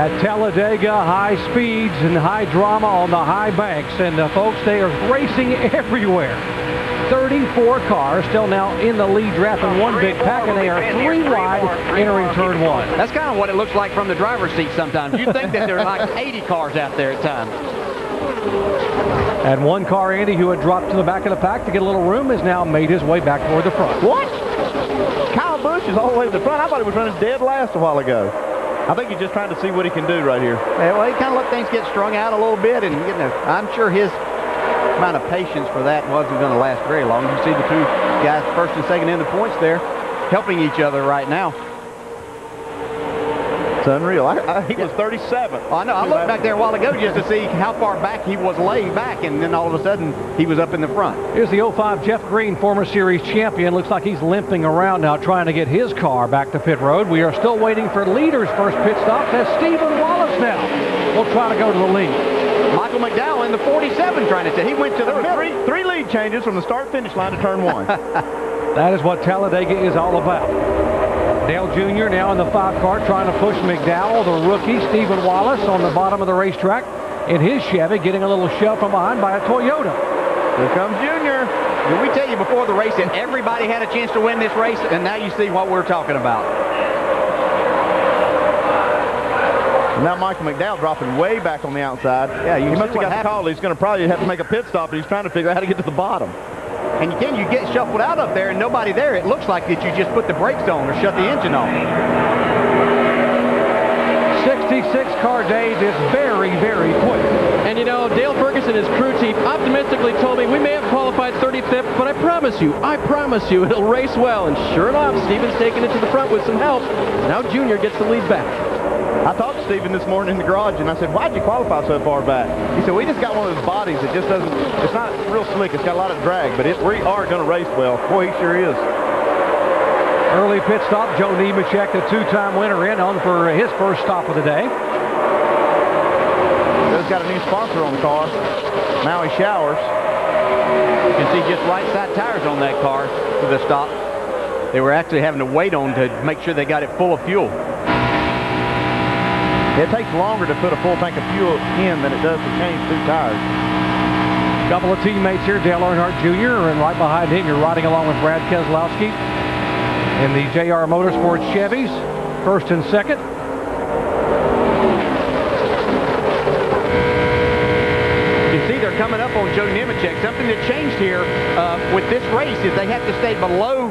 At Talladega, high speeds and high drama on the high banks. And folks, they are racing everywhere. 34 cars still now in the lead draft in one big pack, and they are 3 wide entering turn 1. That's kind of what it looks like from the driver's seat sometimes. You think that there are like 80 cars out there at times. And one car, Andy, who had dropped to the back of the pack to get a little room, has now made his way back toward the front. What? Kyle Busch is all the way to the front. I thought he was running dead last a while ago. I think he's just trying to see what he can do right here. Yeah, well, he kind of let things get strung out a little bit, and I'm sure his amount of patience for that wasn't going to last very long. You see the two guys, first and second in the points there, helping each other right now. It's unreal. He was 37th. Oh, I know. I looked back there a while ago just to see how far back he was laid back, and then all of a sudden he was up in the front. Here's the 05 Jeff Green, former series champion. Looks like he's limping around now trying to get his car back to pit road. We are still waiting for leader's first pit stop. That's Stephen Wallace now. We'll try to go to the lead. Michael McDowell in the 47 trying to say he went to the middle. Three lead changes from the start-finish line to turn 1. That is what Talladega is all about. Dale Jr. now in the 5 car trying to push McDowell, the rookie. Stephen Wallace on the bottom of the racetrack in his Chevy, getting a little shove from behind by a Toyota. Here comes Junior. Did we tell you before the race that everybody had a chance to win this race? And now you see what we're talking about. And now Michael McDowell dropping way back on the outside. Yeah, he must have got the call. He's going to probably have to make a pit stop, but he's trying to figure out how to get to the bottom. And you get shuffled out up there and nobody there. It looks like that you just put the brakes on or shut the engine off. 66 car day is very, very quick. And you know, Dale Ferguson, his crew chief, optimistically told me we may have qualified 35th, but I promise you, it'll race well. And sure enough, Stephen's taking it to the front with some help. Now Junior gets the lead back. I talked to Stephen this morning in the garage, and I said, why'd you qualify so far back? He said, we just got one of those bodies that just doesn't, it's not real slick. It's got a lot of drag, but we are going to race well. Boy, he sure is. Early pit stop. Joe Nemechek, the 2-time winner, in on for his first stop of the day. Joe's got a new sponsor on the car. Now he showers. You can see just right side tires on that car for the stop. They were actually having to wait on to make sure they got it full of fuel. It takes longer to put a full tank of fuel in than it does to change 2 tires. A couple of teammates here, Dale Earnhardt Jr., and right behind him, you're riding along with Brad Keselowski in the JR Motorsports Chevys, first and second. You see they're coming up on Joe Nemechek. Something that changed here with this race is they have to stay below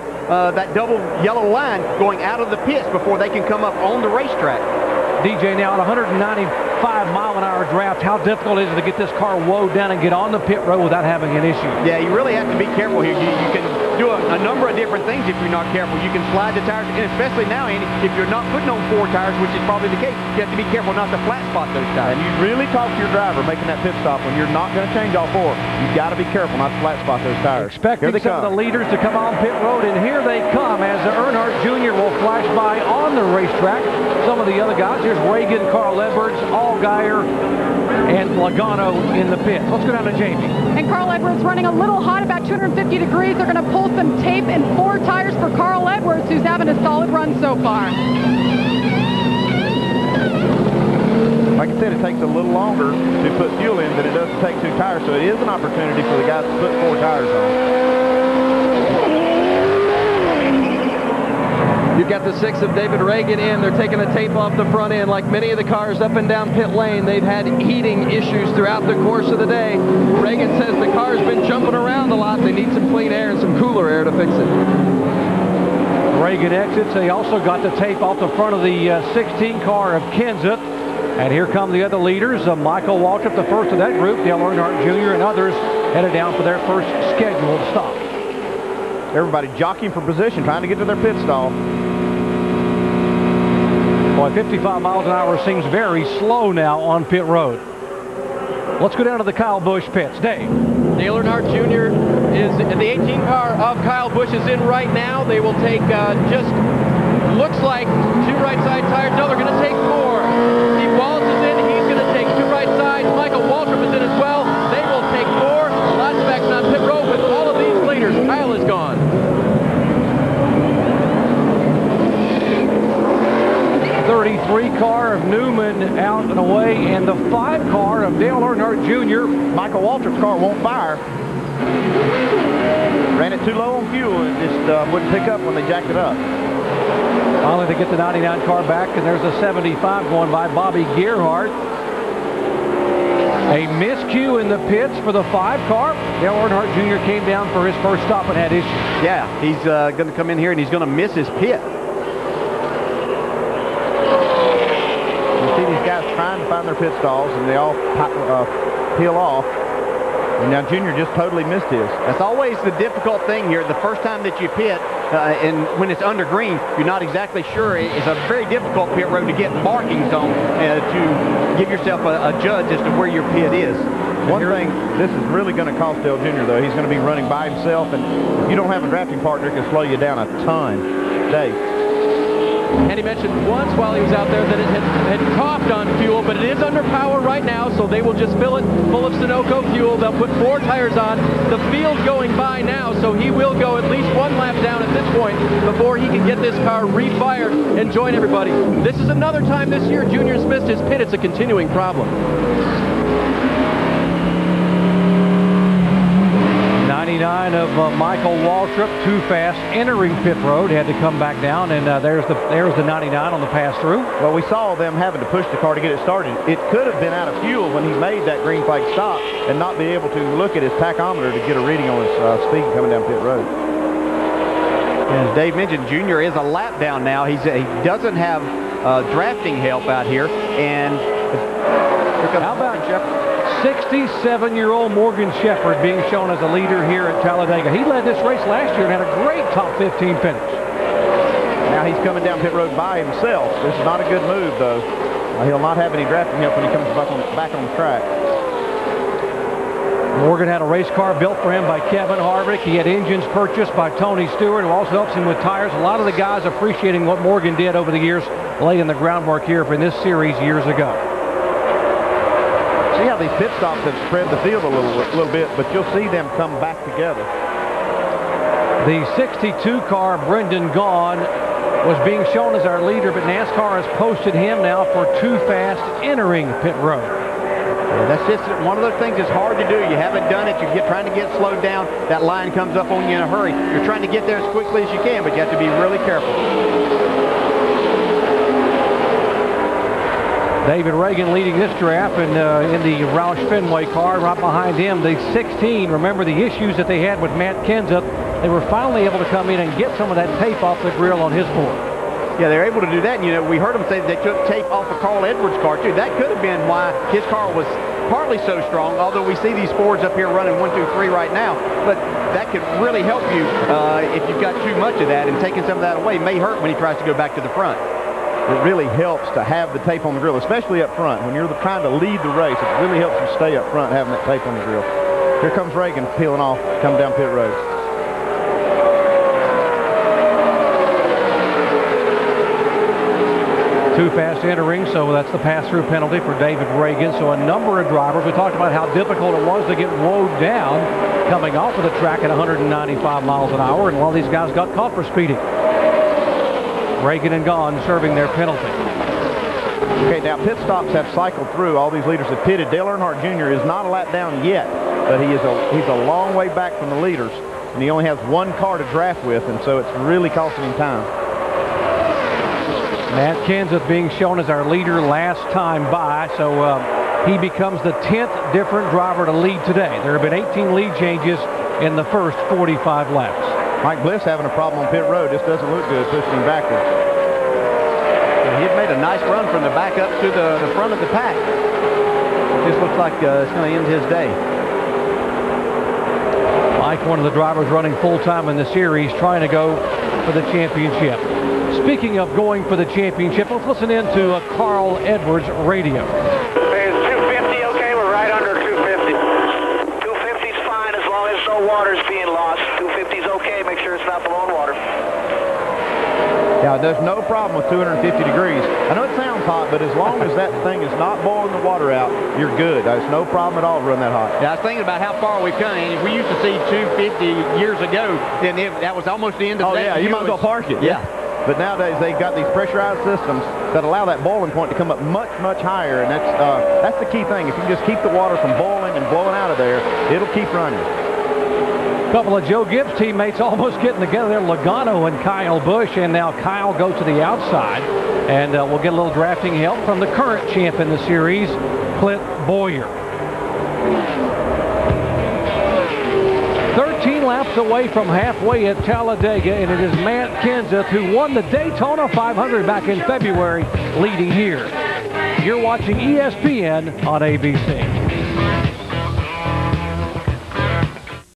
that double yellow line going out of the pits before they can come up on the racetrack. DJ now at 195-mile-an-hour draft. How difficult is it to get this car woed down and get on the pit road without having an issue? Yeah, you really have to be careful here. You can do a number of different things if you're not careful. You can slide the tires, and especially now, Andy, if you're not putting on 4 tires, which is probably the case, you have to be careful not to flat spot those tires. And you really talk to your driver making that pit stop when you're not going to change all 4. You've got to be careful not to flat spot those tires. Expecting some of the leaders to come on pit road, and here they come as Earnhardt Jr. will flash by on the racetrack. Some of the other guys, here's Reagan, Carl Edwards, Allgaier, and Logano in the pit. Let's go down to Jamie. And Carl Edwards running a little hot, about 250 degrees. They're going to pull some tape and 4 tires for Carl Edwards, who's having a solid run so far. Like I said, it takes a little longer to put fuel in than it does to take 2 tires, so it is an opportunity for the guys to put 4 tires on. You've got the 6 of David Reagan in. They're taking the tape off the front end. Like many of the cars up and down pit lane, they've had heating issues throughout the course of the day. Reagan says the car's been jumping around a lot. They need some clean air and some cooler air to fix it. Reagan exits. They also got the tape off the front of the 16 car of Kenseth. And here come the other leaders. Michael Waltrip, the first of that group. Dale Earnhardt Jr. and others headed down for their first scheduled stop. Everybody jockeying for position, trying to get to their pit stall. Boy, 55 miles an hour seems very slow now on pit road. Let's go down to the Kyle Busch pits. Dave. Dale Earnhardt Jr. is the 18 car of Kyle Busch is in right now. They will take just looks like 2 right side tires. No, they're going to take 4. Steve Wallace is in. He's going to take 2 right sides. Michael Waltrip is in as well. They will take 4. Lots of action on pit road with all of these leaders. Kyle is gone. 33 car of Newman out and away, and the 5 car of Dale Earnhardt Jr. Michael Waltrip's car won't fire. Ran it too low on fuel and just wouldn't pick up when they jacked it up. Finally, they get the 99 car back, and there's a 75 going by Bobby Gerhardt. A miscue in the pits for the 5 car. Dale Earnhardt Jr. came down for his first stop and had issues. Yeah, he's going to come in here and he's going to miss his pit. You see these guys trying to find their pit stalls, and they all peel off. And now Junior just totally missed his. That's always the difficult thing here. The first time that you pit, and when it's under green, you're not exactly sure. It's a very difficult pit road to get markings on to give yourself a judge as to where your pit is. One thing, this is really going to cost Dale Jr., though. He's going to be running by himself, and if you don't have a drafting partner, it can slow you down a ton. Dave. And he mentioned once while he was out there that it had coughed on fuel, but it is under power right now, so they will just fill it full of Sunoco fuel. They'll put 4 tires on. The field's going by now, so he will go at least 1 lap down at this point before he can get this car refired and join everybody. This is another time this year Junior's missed his pit. It's a continuing problem. 99 of Michael Waltrip, too fast, entering pit road, had to come back down, and there's the 99 on the pass-through. Well, we saw them having to push the car to get it started. It could have been out of fuel when he made that green flag stop and not be able to look at his tachometer to get a reading on his speed coming down pit road. As Dave mentioned, Junior is a lap down now. He doesn't have drafting help out here, and here comes how about Shepard? 67-year-old Morgan Shepherd being shown as a leader here at Talladega. He led this race last year and had a great top 15 finish. Now he's coming down pit road by himself. This is not a good move, though. He'll not have any drafting help when he comes back on the track. Morgan had a race car built for him by Kevin Harvick. He had engines purchased by Tony Stewart, who also helps him with tires. A lot of the guys appreciating what Morgan did over the years, laying the groundwork here for this series years ago. See how these pit stops have spread the field a little bit, but you'll see them come back together. The 62 car, Brendan Gaughan, was being shown as our leader, but NASCAR has posted him now for too fast entering pit road. Yeah, that's just one of those things that's hard to do. You haven't done it. You're trying to get slowed down. That line comes up on you in a hurry. You're trying to get there as quickly as you can, but you have to be really careful. David Reagan leading this draft, and in the Roush Fenway car right behind him, the 16. Remember the issues that they had with Matt Kenseth. They were finally able to come in and get some of that tape off the grill on his Ford. Yeah, they're able to do that. And, you know, we heard them say that they took tape off of Carl Edwards' car, too. That could have been why his car was partly so strong, although we see these Fords up here running 1, 2, 3 right now. But that could really help you if you've got too much of that, and taking some of that away may hurt when he tries to go back to the front. It really helps to have the tape on the grill, especially up front. When you're trying to lead the race, it really helps you stay up front having that tape on the grill. Here comes Reagan peeling off, coming down pit road. Too fast entering, so that's the pass-through penalty for David Reagan. So a number of drivers, we talked about how difficult it was to get woed down coming off of the track at 195 miles an hour, and a lot of these guys got caught for speeding. Reagan and Gaughan serving their penalty. Okay, now pit stops have cycled through. All these leaders have pitted. Dale Earnhardt Jr. is not a lap down yet, but he's a long way back from the leaders, and he only has 1 car to draft with, and so it's really costing him time. Matt Kenseth being shown as our leader last time by, so he becomes the 10th different driver to lead today. There have been 18 lead changes in the first 45 laps. Mike Bliss having a problem on pit road. This doesn't look good, pushing him backwards. He had made a nice run from the back up to the front of the pack. It just looks like it's going to end his day. Mike, one of the drivers running full-time in the series, trying to go for the championship. Speaking of going for the championship, let's listen in to Carl Edwards radio. Is 250 okay? We're right under 250. 250 is fine as long as no water's being lost. 250 is okay. Make sure it's not blowing water. Yeah, there's no problem with 250 degrees. I know it sounds hot, but as long as that thing is not boiling the water out, you're good. There's no problem at all to run that hot. Yeah, I was thinking about how far we've come. And if we used to see 250 years ago, then that was almost the end of the day. Oh, yeah, you might as well park it. Yeah. But nowadays they've got these pressurized systems that allow that boiling point to come up much, much higher, and that's the key thing. If you can just keep the water from boiling and blowing out of there, it'll keep running. A couple of Joe Gibbs teammates almost getting together there, Logano and Kyle Busch, and now Kyle goes to the outside, and we'll get a little drafting help from the current champ in the series, Clint Bowyer. 13 laps away from halfway at Talladega, and it is Matt Kenseth who won the Daytona 500 back in February, leading here. You're watching ESPN on ABC.